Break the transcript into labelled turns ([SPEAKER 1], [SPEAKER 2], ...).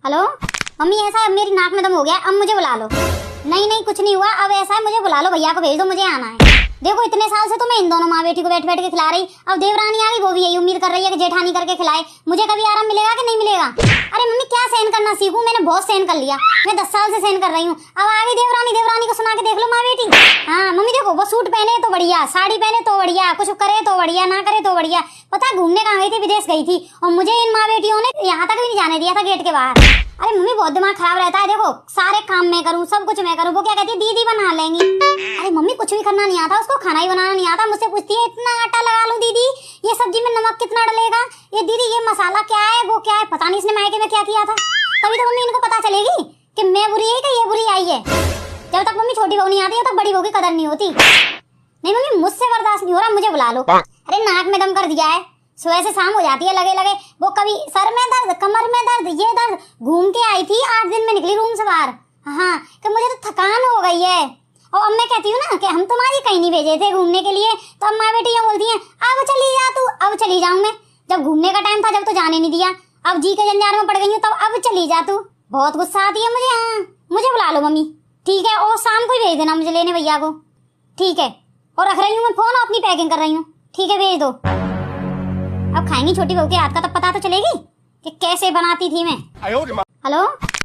[SPEAKER 1] Hello mummy, ऐसा है मेरी नाक में दम हो गया, अब मुझे बुला लो। नहीं नहीं कुछ नहीं हुआ, अब ऐसा है मुझे बुला लो, भैया को भेज दो, मुझे आना है। देखो इतने साल से तो मैं इन दोनों माँ बेटी को बैठ बैठ के खिला रही, अब देवरानी आ गई, वो भी यही उम्मीद कर रही है कि जेठानी करके खिलाए। मुझे कभी आराम मिलेगा कि नहीं मिलेगा? अरे मम्मी क्या सहन करना सीखूं, मैंने बहुत सहन कर लिया, मैं 10 साल से सहन कर रही हूँ। अब आ गई देवरानी, देवरानी को सुना के देख लो माँ बेटी। हाँ मम्मी देखो, वो सूट पहने तो बढ़िया, साड़ी पहने तो बढ़िया, कुछ करे तो बढ़िया, ना करे तो बढ़िया। पता है घूमने कहाँ गई थी? विदेश गई थी, और मुझे इन माँ बेटियों ने यहाँ तक भी नहीं जाने दिया था गेट के बाहर। अरे मम्मी बहुत दिमाग खराब रहता है, देखो सारे काम मैं करूँ, सब कुछ मैं करूँ, वो क्या कहती है दीदी बना लेंगी। अरे मम्मी कुछ भी करना नहीं आता उसको, खाना ही बनाना नहीं आता, मुझसे पूछती है इतना आटा लगा लूं दीदी, ये सब्जी में नमक कितना डलेगा, ये दीदी ये मसाला क्या है, वो क्या है, पता नहीं इसने मायके में क्या किया था। तभी तो मम्मी इनको पता चलेगी कि मैं बुरी है कि ये बुरी आई है। जब तक मम्मी छोटी बहू नहीं आती है तब बड़ी बहू की कदर नहीं होती। नहीं मम्मी मुझसे बर्दाश्त नहीं हो रहा, मुझे बुला लो। अरे नाक में दम कर दिया है, सुबह से शाम हो जाती है लगे लगे, वो कभी सर में दर्द, कमर में दर्द, ये दर्द, घूम के आई थी 8 दिन में निकली रूम से बाहर। हाँ कि मुझे तो थकान हो गई है। और अब मैं कहती हूँ ना कि हम तुम्हारी कहीं नहीं भेजे थे घूमने के लिए, तो अब माँ बेटी ये बोलती हैं अब चली जा तू। अब चली जाऊँ मैं? जब घूमने का टाइम था जब तो जाने नहीं दिया, अब जी के जंजाल में पड़ गई हूँ, तब अब चली जा तू। बहुत गुस्सा आती है मुझे। हाँ मुझे बुला लो मम्मी, ठीक है, और शाम को ही भेज देना मुझे लेने भैया को, ठीक है। और रख रही हूँ मैं फोन, अपनी पैकिंग कर रही हूँ, ठीक है भेज दो। अब खाएंगी छोटी बहू के हाथ का, तब पता तो चलेगी कि कैसे बनाती थी मैं। हेलो